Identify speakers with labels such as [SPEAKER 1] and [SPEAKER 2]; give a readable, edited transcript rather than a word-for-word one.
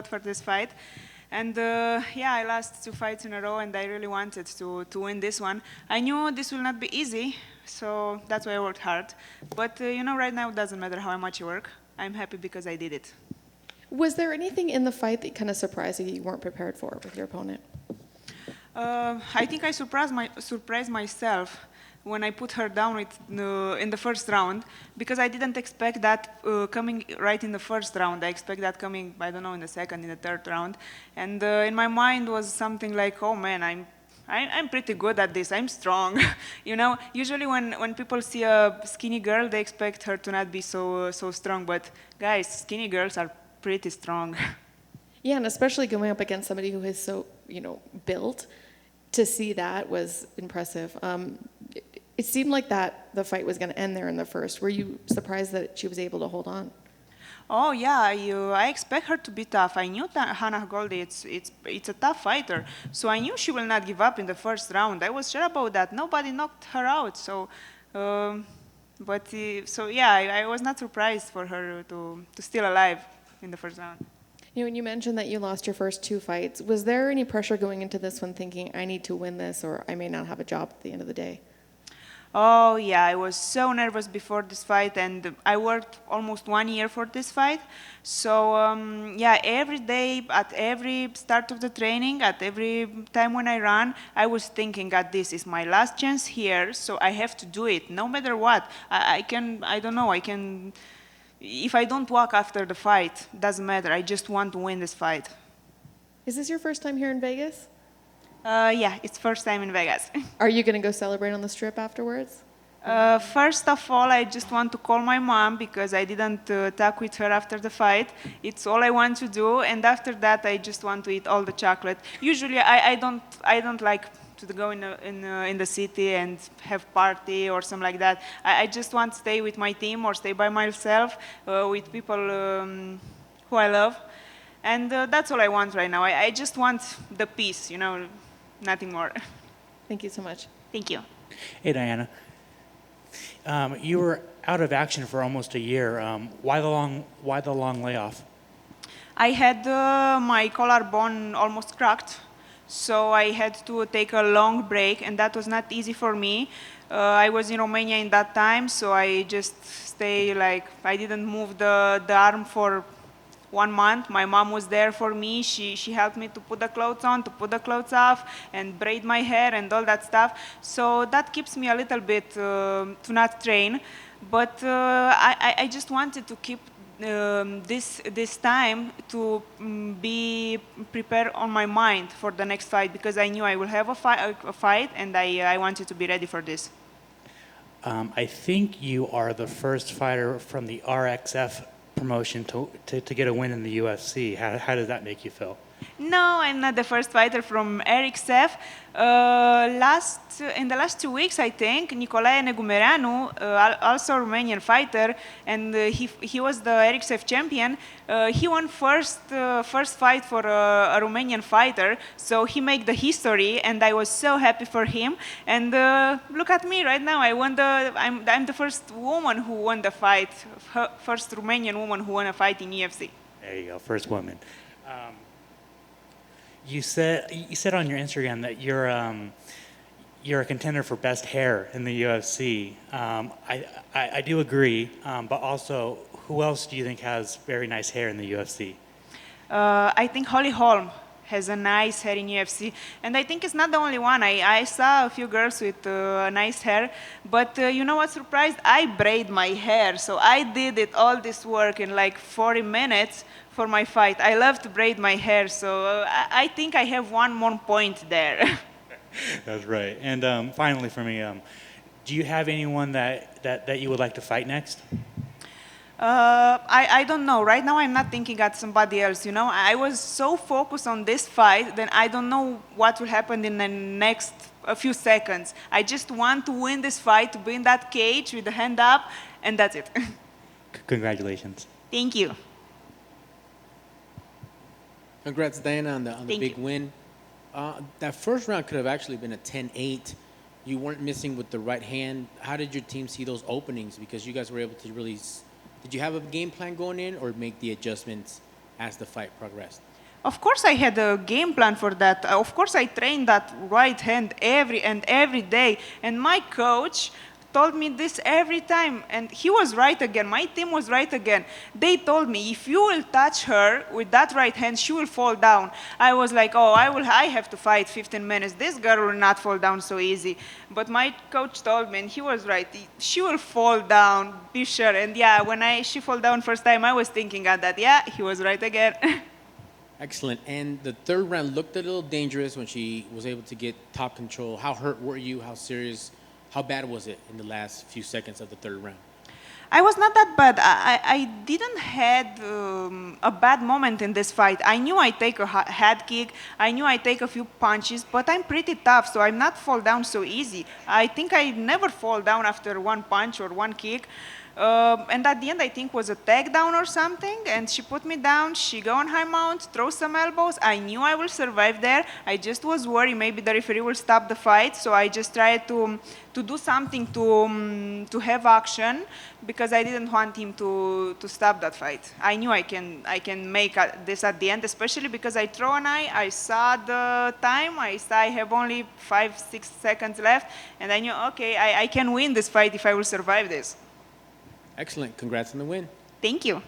[SPEAKER 1] for this fight. And yeah, I lost 2 fights in a row, and I really wanted to win this one. I knew this will not be easy, so that's why I worked hard. But right now it doesn't matter how much you work. I'm happy because I did it.
[SPEAKER 2] Was there anything in the fight that kind of surprised you weren't prepared for with your opponent?
[SPEAKER 1] I think I surprised myself when I put her down in the first round, because I didn't expect that coming right in the first round. I expect that coming, I don't know, in the second, in the third round. And in my mind was something like, oh man, I'm pretty good at this. I'm strong. Usually when people see a skinny girl, they expect her to not be so strong. But guys, skinny girls are pretty strong.
[SPEAKER 2] Yeah, and especially going up against somebody who is so, built, to see that was impressive. It seemed like that the fight was going to end there in the first. Were you surprised that she was able to hold on?
[SPEAKER 1] Oh yeah, I expect her to be tough. I knew that Hannah Goldie, it's a tough fighter, so I knew she will not give up in the first round. I was sure about that. Nobody knocked her out, so. So yeah, I was not surprised for her to still alive in the first round.
[SPEAKER 2] When you mentioned that you lost your first 2 fights, was there any pressure going into this one thinking, I need to win this or I may not have a job at the end of the day?
[SPEAKER 1] Oh yeah, I was so nervous before this fight, and I worked almost 1 year for this fight. So yeah, every day, at every start of the training, at every time when I run, I was thinking that this is my last chance here, so I have to do it, no matter what. I don't know, if I don't walk after the fight, doesn't matter. I just want to win this fight.
[SPEAKER 2] Is this your first time here in Vegas?
[SPEAKER 1] Yeah, it's first time in Vegas.
[SPEAKER 2] Are you going to go celebrate on the Strip afterwards?
[SPEAKER 1] First of all, I just want to call my mom because I didn't talk with her after the fight. It's all I want to do, and after that, I just want to eat all the chocolate. Usually, I don't like to go in the city and have party or something like that. I just want to stay with my team or stay by myself with people who I love, and that's all I want right now. I just want the peace, nothing more.
[SPEAKER 2] Thank you so much.
[SPEAKER 1] Thank you.
[SPEAKER 3] Hey, Diana. You were out of action for almost a year. Why the long layoff?
[SPEAKER 1] I had my collarbone almost cracked, so I had to take a long break, and that was not easy for me. I was in Romania in that time, so I just I didn't move the arm for 1 month. My mom was there for me. She helped me to put the clothes on, to put the clothes off, and braid my hair and all that stuff. So that keeps me a little bit to not train. But I just wanted to keep this time to be prepared on my mind for the next fight, because I knew I will have a fight, and I wanted to be ready for this.
[SPEAKER 3] I think you are the first fighter from the RXF promotion to get a win in the UFC. How does that make you feel?
[SPEAKER 1] No, I'm not the first fighter from RXF. In the last 2 weeks, I think, Nicolae Negumereanu, also a Romanian fighter, and he was the RXF champion. He won first fight for a Romanian fighter, so he made the history, and I was so happy for him. And look at me right now. I'm the first woman who won the fight, first Romanian woman who won a fight in UFC.
[SPEAKER 3] There you go, first woman. You said on your Instagram that you're a contender for best hair in the UFC. I do agree, but also, who else do you think has very nice hair in the UFC?
[SPEAKER 1] I think Holly Holm has a nice hair in UFC, and I think it's not the only one. I saw a few girls with nice hair, but you know what surprised? I braid my hair, so I did all this work in like 40 minutes for my fight. I love to braid my hair, so I think I have one more point there.
[SPEAKER 3] That's right. And finally for me, do you have anyone that you would like to fight next?
[SPEAKER 1] I don't know. Right now I'm not thinking at somebody else, I was so focused on this fight, then I don't know what will happen in the next a few seconds. I just want to win this fight, to be in that cage with the hand up, and that's it.
[SPEAKER 3] Congratulations.
[SPEAKER 1] Thank you.
[SPEAKER 4] Congrats, Diana, on the big win. That first round could have actually been a 10-8. You weren't missing with the right hand. How did your team see those openings? Because you guys were able to really... Did you have a game plan going in, or make the adjustments as the fight progressed?
[SPEAKER 1] Of course, I had a game plan for that. Of course, I trained that right hand every day. And my coach told me this every time, and he was right again. My team was right again. They told me, if you will touch her with that right hand, she will fall down. I was like, oh, I have to fight 15 minutes. This girl will not fall down so easy. But my coach told me, and he was right. She will fall down, be sure. And yeah, when she fall down first time, I was thinking at that. Yeah, he was right again.
[SPEAKER 4] Excellent. And the third round looked a little dangerous when she was able to get top control. How hurt were you? How serious? How bad was it in the last few seconds of the third round?
[SPEAKER 1] I was not that bad. I didn't had a bad moment in this fight. I knew I take a head kick. I knew I take a few punches, but I'm pretty tough, so I'm not fall down so easy. I think I never fall down after one punch or one kick. And at the end, I think was a takedown or something, and she put me down. She go on high mount, throw some elbows. I knew I will survive there. I just was worried maybe the referee will stop the fight, so I just tried to do something to have action because I didn't want him to stop that fight. I knew I can make this at the end, especially because I throw an eye. I saw the time. I saw I have only 5-6 seconds left, and I knew okay, I can win this fight if I will survive this.
[SPEAKER 4] Excellent. Congrats on the win.
[SPEAKER 1] Thank you.